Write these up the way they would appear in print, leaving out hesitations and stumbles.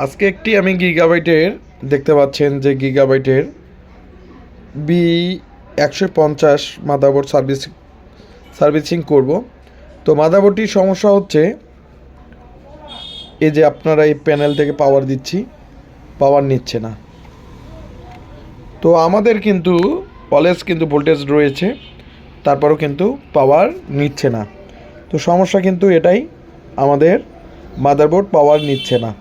আজকে একটি আমি গিগাবাইটের দেখতে পাচ্ছেন যে গিগাবাইটের B150 মাদারবোর্ড সার্ভিসিং করব। তো মাদারবোর্ডটির সমস্যা হচ্ছে এই যে আপনারা এই প্যানেল থেকে পাওয়ার দিচ্ছি, পাওয়ার নিচ্ছে না। তো আমাদের কিন্তু অলওয়েজ কিন্তু ভোল্টেজ রয়েছে, তারপরেও কিন্তু পাওয়ার নিচ্ছে না। তো সমস্যা কিন্তু এটাই, আমাদের মাদারবোর্ড পাওয়ার নিচ্ছে না।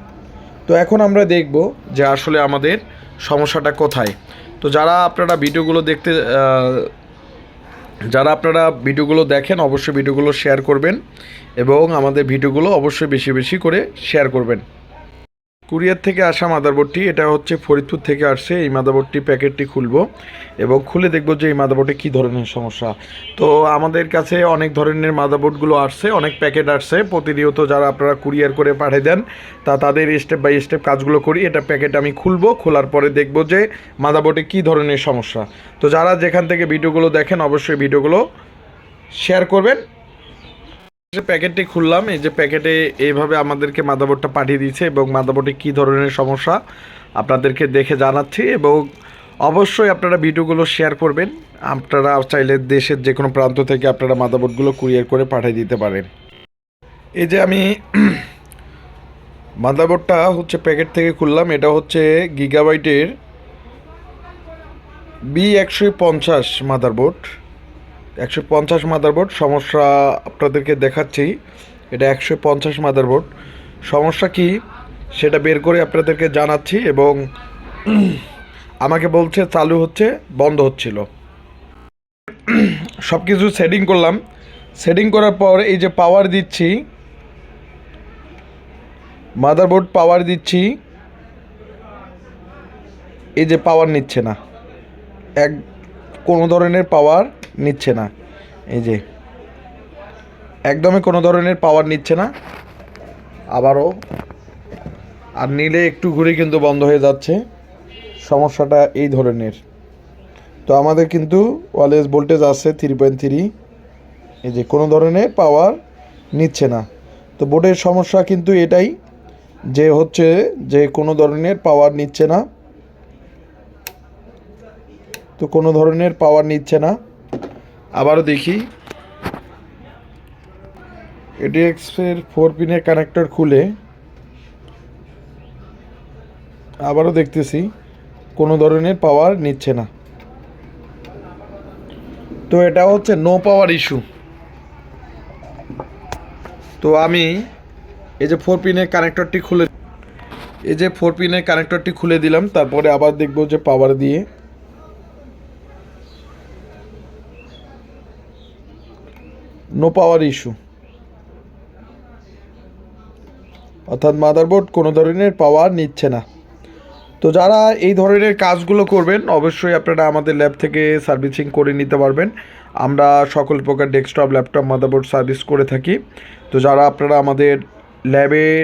তো এখন আমরা দেখব যে আসলে আমাদের সমস্যাটা কোথায়। তো যারা আপনারা ভিডিওগুলো দেখেন অবশ্যই ভিডিওগুলো শেয়ার করবেন এবং আমাদের ভিডিওগুলো অবশ্যই বেশি বেশি করে শেয়ার করবেন। কুরিয়ার থেকে আসা মাদারবোর্ডটি, এটা হচ্ছে ফরিদপুর থেকে আসছে। এই মাদারবোর্ডটি প্যাকেটটি খুলব এবং খুলে দেখব যে এই মাদারবোর্ডে কী ধরনের সমস্যা। তো আমাদের কাছে অনেক ধরনের মাদারবোর্ডগুলো আসছে, অনেক প্যাকেট আসছে প্রতিনিয়ত। যারা আপনারা কুরিয়ার করে পাঠিয়ে দেন তাদের স্টেপ বাই স্টেপ কাজগুলো করি। এটা প্যাকেট আমি খুলব, খোলার পরে দেখব যে মাদারবোর্ডে কী ধরনের সমস্যা। তো যারা যেখান থেকে ভিডিওগুলো দেখেন অবশ্যই ভিডিওগুলো শেয়ার করবেন। যে প্যাকেটটি খুললাম, এই যে প্যাকেটে এইভাবে আমাদেরকে মাদারবোর্ডটা পাঠিয়ে দিয়েছে এবং মাদারবোর্ডে কী ধরনের সমস্যা আপনাদেরকে দেখে জানাচ্ছি। এবং অবশ্যই আপনারা ভিডিওগুলো শেয়ার করবেন। আপনারা চাইলে দেশের যে কোনো প্রান্ত থেকে আপনারা মাদারবোর্ডগুলো কুরিয়ার করে পাঠিয়ে দিতে পারেন। এই যে আমি মাদারবোর্ডটা হচ্ছে প্যাকেট থেকে খুললাম। এটা হচ্ছে গিগাবাইটের B150 মাদারবোর্ড, 150 মাদারবোর্ড। সমস্যা আপনাদেরকে দেখাচ্ছি, এটা 150 মাদারবোর্ড। সমস্যা কি সেটা বের করে আপনাদেরকে জানাচ্ছি। এবং আমাকে বলছে চালু হচ্ছে, বন্ধ হচ্ছিল। সব কিছু সেটিং করলাম। সেটিং করার পর এই যে পাওয়ার দিচ্ছি, মাদারবোর্ড পাওয়ার দিচ্ছি, এই যে পাওয়ার নিচ্ছে না, কোনো ধরনের পাওয়ার নিচ্ছে না। এই যে একদমই কোনো ধরনের পাওয়ার নিচ্ছে না। আবারও আর নিলে একটু ঘুরে কিন্তু বন্ধ হয়ে যাচ্ছে। সমস্যাটা এই ধরনের। তো আমাদের কিন্তু ওয়ারলেস ভোল্টেজ আছে 3.3। এই যে কোনো ধরনের পাওয়ার নিচ্ছে না। তো বোর্ডের সমস্যা কিন্তু এটাই যে হচ্ছে যে কোনো ধরনের পাওয়ার নিচ্ছে না। তো কোনো ধরনের পাওয়ার নিচ্ছে না। আবারও দেখি, এডিএক্সের 4 পিনের কানেক্টর খুলে আবারও দেখতেছি কোনো ধরনের পাওয়ার নিচ্ছে না। তো এটা হচ্ছে নো পাওয়ার ইস্যু। তো আমি এই যে 4 পিনের কানেক্টরটি খুলে দিলাম। তারপরে আবার দেখব যে পাওয়ার দিয়ে নো পাওয়ার ইস্যু, অর্থাৎ মাদারবোর্ড কোনো ধরনের পাওয়ার নিচ্ছে না। তো যারা এই ধরনের কাজগুলো করবেন অবশ্যই আপনারা আমাদের ল্যাব থেকে সার্ভিসিং করে নিতে পারবেন। আমরা সকল প্রকার ডেস্কটপ, ল্যাপটপ, মাদারবোর্ড সার্ভিস করে থাকি। তো যারা আপনারা আমাদের ল্যাবের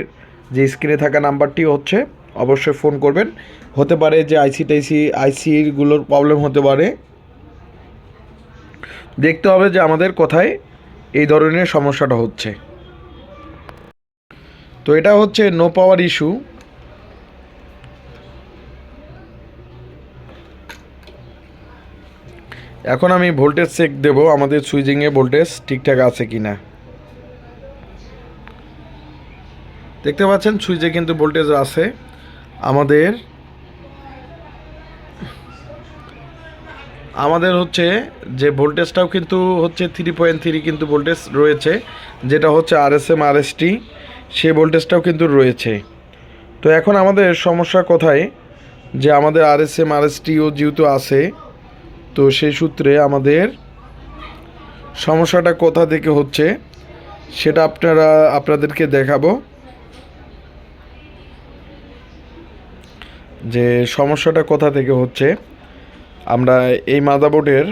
যে স্ক্রিনে থাকা নাম্বারটি হচ্ছে অবশ্যই ফোন করবেন। হতে পারে যে আইসিগুলোর প্রবলেম হতে পারে। দেখতে হবে যে আমাদের কোথায় এই ধরনের সমস্যাটা হচ্ছে। তো এটা হচ্ছে নো পাওয়ার ইস্যু। এখন আমি ভোল্টেজ চেক দেব, আমাদের সুইচিংয়ে ভোল্টেজ ঠিকঠাক আছে কি না। দেখতে পাচ্ছেন সুইচে কিন্তু ভোল্টেজ আছে। আমাদের হচ্ছে যে ভোল্টেজটাও কিন্তু হচ্ছে 3.3 কিন্তু ভোল্টেজ রয়েছে, যেটা হচ্ছে RSM RST, সেই ভোল্টেজটাও কিন্তু রয়েছে। তো এখন আমাদের সমস্যা কোথায়, যে আমাদের RSM RSTও যেহেতু আছে, তো সেই সূত্রে আমাদের সমস্যাটা কোথা থেকে হচ্ছে সেটা আপনাদেরকে দেখাবো। যে সমস্যাটা কোথা থেকে হচ্ছে, আমরা এই মাদারবোর্ডের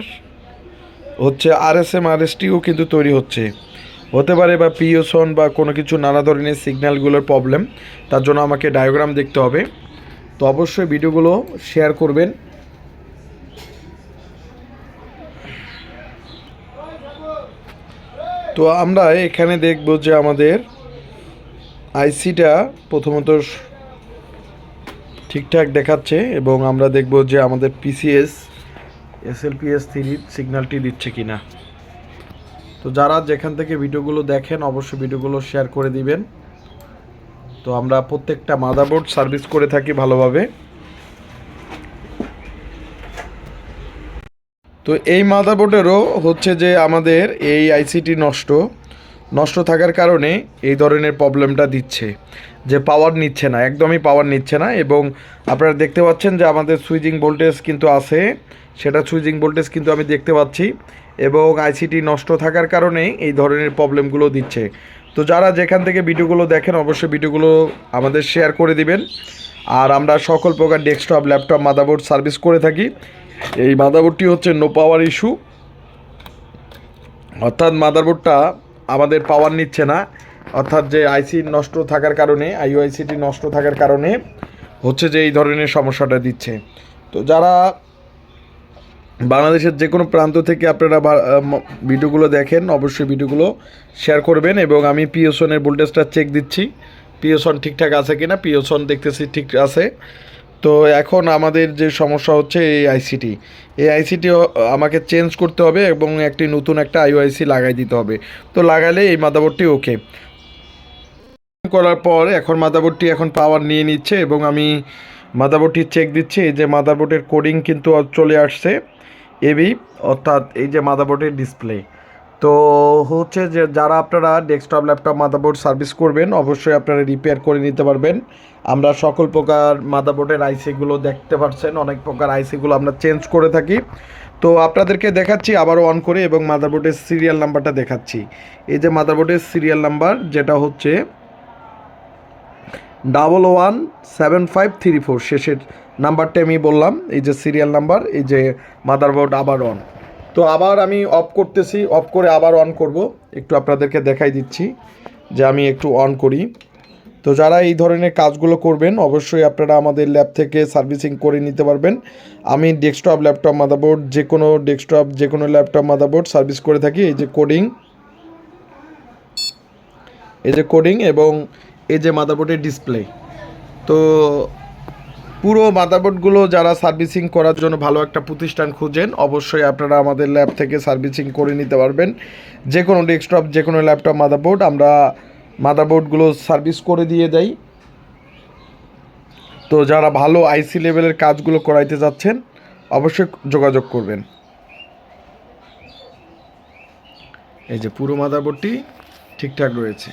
হচ্ছে RSM RSTও কিন্তু তৈরি হতে পারে, বা পিওসন বা কোনো কিছু নানা ধরনের সিগন্যালগুলোর প্রবলেম। তার জন্য আমাকে ডায়াগ্রাম দেখতে হবে। তো অবশ্যই ভিডিওগুলো শেয়ার করবেন। তো আমরা এখানে দেখব যে আমাদের আইসিটা প্রথমত ঠিকঠাক দেখাচ্ছে এবং আমরা দেখব যে আমাদের পিসিএস SLPS3 সিগন্যালটি দিচ্ছে কিনা। তো যারা যেখান থেকে ভিডিওগুলো দেখেন অবশ্যই ভিডিওগুলো শেয়ার করে দিবেন। তো আমরা প্রত্যেকটা মাদারবোর্ড সার্ভিস করে থাকি ভালোভাবে। তো এই মাদারবোর্ডেরও হচ্ছে যে আমাদের এই আইসিটি নষ্ট থাকার কারণে এই ধরনের প্রবলেমটা দিচ্ছে, যে পাওয়ার নিচ্ছে না, একদমই পাওয়ার নিচ্ছে না। এবং আপনারা দেখতে পাচ্ছেন যে আমাদের সুইচিং ভোল্টেজ কিন্তু আছে, সেটা সুইচিং ভোল্টেজ কিন্তু আমি দেখতে পাচ্ছি, এবং আইসিটি নষ্ট থাকার কারণে এই ধরনের প্রবলেমগুলো দিচ্ছে। তো যারা যেখান থেকে ভিডিওগুলো দেখেন অবশ্যই ভিডিওগুলো আমাদের শেয়ার করে দিবেন। আর আমরা সকল প্রকার ডেস্কটপ, ল্যাপটপ, মাদারবোর্ড সার্ভিস করে থাকি। এই মাদারবোর্ডটি হচ্ছে নো পাওয়ার ইস্যু, অর্থাৎ মাদারবোর্ডটা আমাদের পাওয়ার নিচ্ছে না, অর্থাৎ যে আইসি নষ্ট থাকার কারণে, আইওআইসিটি নষ্ট থাকার কারণে হচ্ছে যে এই ধরনের সমস্যাটা দিচ্ছে। তো যারা বাংলাদেশের যে কোনো প্রান্ত থেকে আপনারা ভিডিওগুলো দেখেন অবশ্যই ভিডিওগুলো শেয়ার করবেন। এবং আমি পিওসনের ভোল্টেজটা চেক দিচ্ছি, পিওসন ঠিকঠাক আছে কিনা। পিওসন দেখতেছি ঠিক আছে। তো এখন আমাদের যে সমস্যা হচ্ছে এই আইসিটি আমাকে চেঞ্জ করতে হবে এবং একটি নতুন একটা আইওআইসি লাগাই দিতে হবে। তো লাগালে এই মাদারবোর্ডটি ওকে করার পর এখন মাদারবোর্ডটি এখন পাওয়ার নিয়ে নিচ্ছে এবং আমি মাদারবোর্ডটি চেক দিচ্ছি। এই যে মাদারবোর্ডের কোডিং কিন্তু চলে আসছে এবি, অর্থাৎ এই যে মাদারবোর্ডের ডিসপ্লে। তো হচ্ছে যে যারা আপনারা ডেস্কটপ, ল্যাপটপ, মাদারবোর্ড সার্ভিস করবেন অবশ্যই আপনারা রিপেয়ার করে নিতে পারবেন। আমরা সকল প্রকার মাদারবোর্ডের আইসিগুলো দেখতে পাচ্ছেন, অনেক প্রকার আইসিগুলো আমরা চেঞ্জ করে থাকি। তো আপনাদেরকে দেখাচ্ছি আবারও অন করে, এবং মাদারবোর্ডের সিরিয়াল নাম্বারটা দেখাচ্ছি। এই যে মাদারবোর্ডের সিরিয়াল নাম্বার যেটা হচ্ছে 117534, শেষের নাম্বারটা আমি বললাম, এই যে সিরিয়াল নাম্বার, এই যে মাদারবোর্ড আবার অন। তো আবার আমি অফ করতেছি, অফ করে আবার অন করব, একটু আপনাদেরকে দেখাই দিচ্ছি যে আমি একটু অন করি। তো যারা এই ধরনের কাজগুলো করবেন অবশ্যই আপনারা আমাদের ল্যাব থেকে সার্ভিসিং করে নিতে পারবেন। আমি ডেস্কটপ, ল্যাপটপ, মাদারবোর্ড, যে কোনো ডেস্কটপ, যে কোনো ল্যাপটপ, মাদারবোর্ড সার্ভিস করে থাকি। এই যে কোডিং এবং এই যে মাদারবোর্ডের ডিসপ্লে। তো পুরো মাদারবোর্ডগুলো যারা সার্ভিসিং করার জন্য ভালো একটা প্রতিষ্ঠান খুঁজেন অবশ্যই আপনারা আমাদের ল্যাব থেকে সার্ভিসিং করে নিতে পারবেন। যে কোনো ডেস্কটপ, যে কোনো ল্যাপটপ, মাদারবোর্ড আমরা মাদারবোর্ডগুলো সার্ভিস করে দিয়ে দেই। তো যারা ভালো আইসি লেভেলের কাজগুলো করাইতে যাচ্ছেন অবশ্যই যোগাযোগ করবেন। এই যে পুরো মাদারবোর্ডটি ঠিকঠাক রয়েছে।